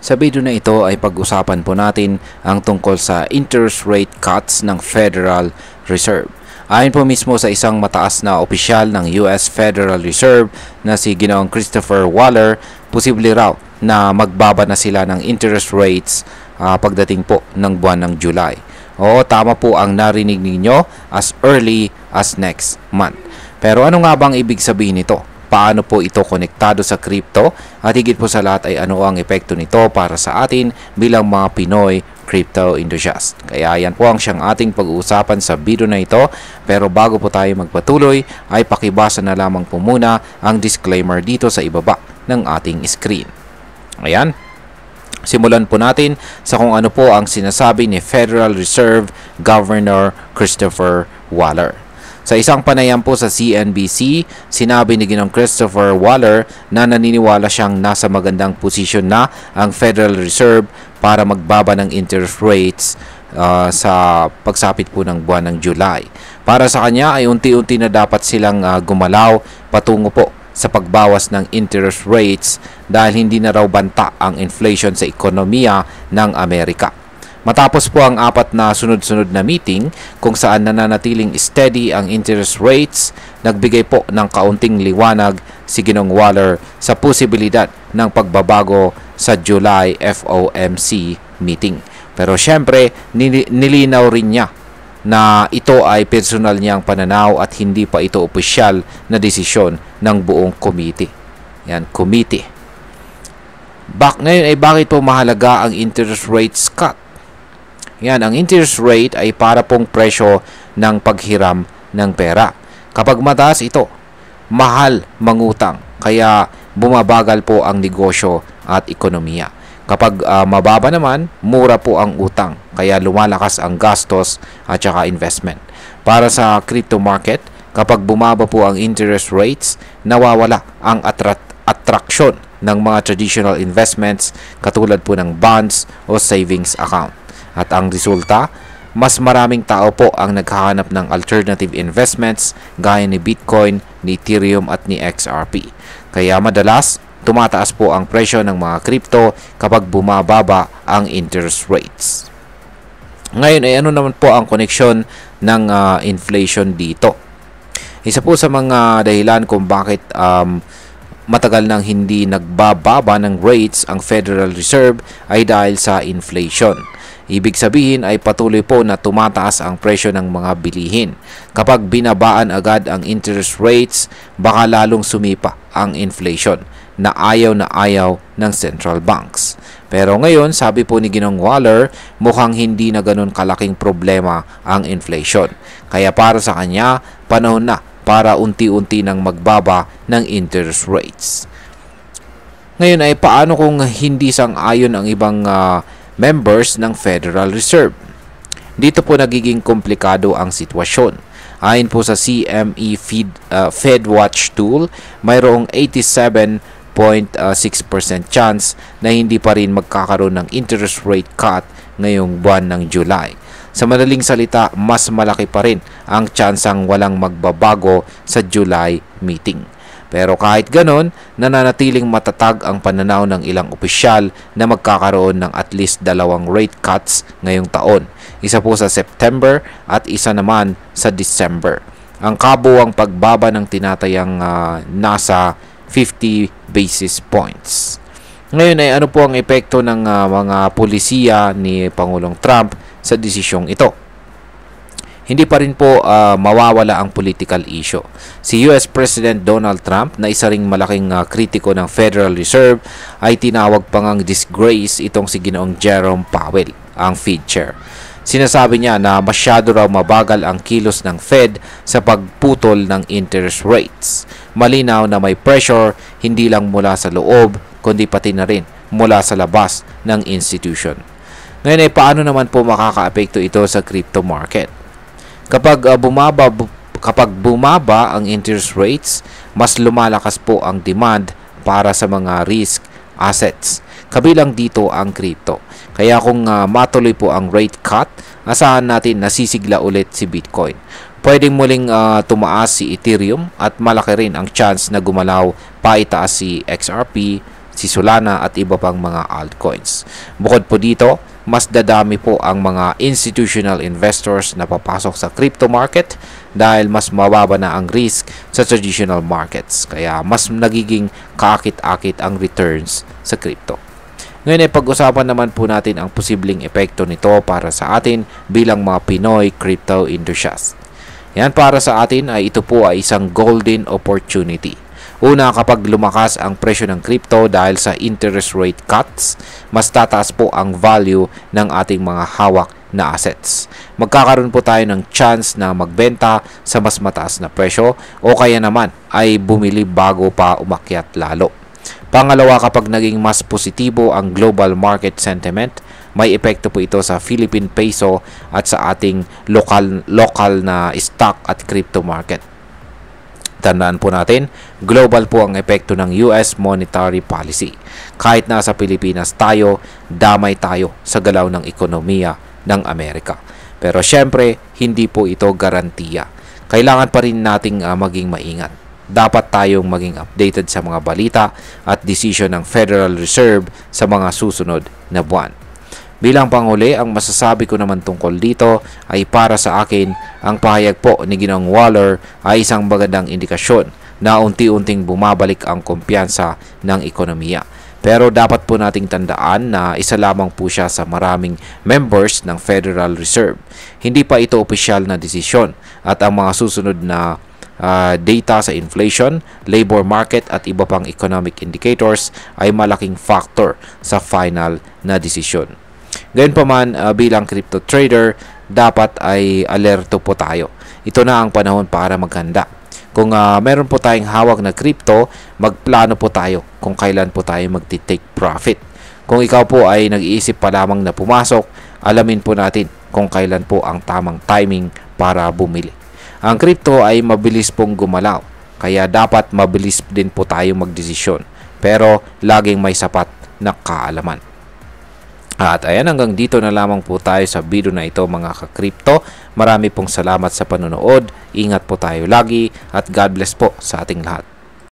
Sa video na ito ay pag-usapan po natin ang tungkol sa interest rate cuts ng Federal Reserve. Ayon po mismo sa isang mataas na opisyal ng US Federal Reserve na si Ginoong Christopher Waller, posible raw na magbaba na sila ng interest rates pagdating po ng buwan ng July. Oo, tama po ang narinig ninyo, as early as next month. Pero ano nga bang ibig sabihin nito? Paano po ito konektado sa crypto? At higit po sa lahat ay ano ang epekto nito para sa atin bilang mga Pinoy crypto enthusiast. Kaya yan po ang siyang ating pag-uusapan sa video na ito. Pero bago po tayo magpatuloy ay pakibasa na lamang po muna ang disclaimer dito sa ibaba ng ating screen. Ayan. Simulan po natin sa kung ano po ang sinasabi ni Federal Reserve Governor Christopher Waller. Sa isang panayam po sa CNBC, sinabi ni Ginoong Christopher Waller na naniniwala siyang nasa magandang posisyon na ang Federal Reserve para magbaba ng interest rates sa pagsapit po ng buwan ng July. Para sa kanya ay unti-unti na dapat silang gumalaw patungo po sa pagbawas ng interest rates dahil hindi na raw banta ang inflation sa ekonomiya ng Amerika. Matapos po ang 4 na sunod-sunod na meeting kung saan nananatiling steady ang interest rates, nagbigay po ng kaunting liwanag si Ginoong Waller sa posibilidad ng pagbabago sa July FOMC meeting. Pero syempre, nilinaw rin niya na ito ay personal niyang pananaw at hindi pa ito opisyal na desisyon ng buong committee. Yan, committee. Ngayon ay bakit po mahalaga ang interest rates cut? Yan, ang interest rate ay para pong presyo ng paghiram ng pera. Kapag mataas ito, mahal mangutang, kaya bumabagal po ang negosyo at ekonomiya. Kapag mababa naman, mura po ang utang, kaya lumalakas ang gastos at saka investment. Para sa crypto market, kapag bumaba po ang interest rates, nawawala ang attraction ng mga traditional investments katulad po ng bonds o savings account. At ang resulta, mas maraming tao po ang naghahanap ng alternative investments gaya ni Bitcoin, ni Ethereum at ni XRP. Kaya madalas, tumataas po ang presyo ng mga crypto kapag bumababa ang interest rates. Ngayon ay ano naman po ang koneksyon ng inflation dito? Isa po sa mga dahilan kung bakit matagal nang hindi nagbababa ng rates ang Federal Reserve ay dahil sa inflation. Ibig sabihin ay patuloy po na tumataas ang presyo ng mga bilihin. Kapag binabaan agad ang interest rates, baka lalong sumipa ang inflation na ayaw ng central banks. Pero ngayon, sabi po ni Ginoong Waller, mukhang hindi na ganun kalaking problema ang inflation. Kaya para sa kanya, panahon na para unti-unti nang magbaba ng interest rates. Ngayon ay paano kung hindi sang-ayon ang ibang members ng Federal Reserve? Dito po nagiging komplikado ang sitwasyon. Ayon po sa CME FedWatch tool, mayroong 87.6% chance na hindi pa rin magkakaroon ng interest rate cut ngayong buwan ng July. Sa madaling salita, mas malaki pa rin ang tsansang walang magbabago sa July meeting. Pero kahit ganon, nananatiling matatag ang pananaw ng ilang opisyal na magkakaroon ng at least 2 rate cuts ngayong taon. Isa po sa September at isa naman sa December. Ang kabuuang pagbaba ng tinatayang nasa 50 basis points. Ngayon ay ano po ang epekto ng mga polisiya ni Pangulong Trump sa desisyong ito? Hindi pa rin po mawawala ang political issue. Si US President Donald Trump, na isa ring malaking kritiko ng Federal Reserve, ay tinawag pa ngang disgrace itong si Ginoong Jerome Powell, ang Fed Chair. Sinasabi niya na masyado raw mabagal ang kilos ng Fed sa pagputol ng interest rates. Malinaw na may pressure hindi lang mula sa loob, kundi pati na rin mula sa labas ng institution. Ngayon ay paano naman po makakaapekto ito sa crypto market? Kapag bumaba ang interest rates, mas lumalakas po ang demand para sa mga risk assets. Kabilang dito ang crypto. Kaya kung matuloy po ang rate cut, asahan natin na sisigla ulit si Bitcoin. Pwedeng muling tumaas si Ethereum at malaki rin ang chance na gumalaw pa itaas si XRP, si Solana at iba pang mga altcoins. Bukod po dito, mas dadami po ang mga institutional investors na papasok sa crypto market dahil mas mababa na ang risk sa traditional markets. Kaya mas nagiging kaakit-akit ang returns sa crypto. Ngayon ay pag-usapan naman po natin ang posibleng epekto nito para sa atin bilang mga Pinoy crypto enthusiasts. Yan, para sa atin ay ito po ay isang golden opportunity. Una, kapag lumakas ang presyo ng crypto dahil sa interest rate cuts, mas tataas po ang value ng ating mga hawak na assets. Magkakaroon po tayo ng chance na magbenta sa mas mataas na presyo o kaya naman ay bumili bago pa umakyat lalo. Pangalawa, kapag naging mas positibo ang global market sentiment, may epekto po ito sa Philippine peso at sa ating local na stock at crypto market. Tandaan po natin, global po ang epekto ng US monetary policy. Kahit nasa Pilipinas tayo, damay tayo sa galaw ng ekonomiya ng Amerika. Pero syempre, hindi po ito garantiya. Kailangan pa rin nating maging maingat. Dapat tayong maging updated sa mga balita at desisyon ng Federal Reserve sa mga susunod na buwan. Bilang panghuli, ang masasabi ko naman tungkol dito ay para sa akin, ang pahayag po ni Ginoong Waller ay isang magandang indikasyon na unti-unting bumabalik ang kumpiyansa ng ekonomiya. Pero dapat po nating tandaan na isa lamang po siya sa maraming members ng Federal Reserve. Hindi pa ito opisyal na desisyon at ang mga susunod na data sa inflation, labor market at iba pang economic indicators ay malaking factor sa final na desisyon. Gayunpaman, bilang crypto trader, dapat ay alerto po tayo. Ito na ang panahon para maghanda. Kung meron po tayong hawak na crypto, magplano po tayo kung kailan po tayo magti-take profit. Kung ikaw po ay nag-iisip pa lamang na pumasok, alamin po natin kung kailan po ang tamang timing para bumili. Ang crypto ay mabilis pong gumalaw, kaya dapat mabilis din po tayo magdesisyon. Pero laging may sapat na kaalaman. At ayan, hanggang dito na lamang po tayo sa video na ito mga ka-crypto. Marami pong salamat sa panonood. Ingat po tayo lagi at God bless po sa ating lahat.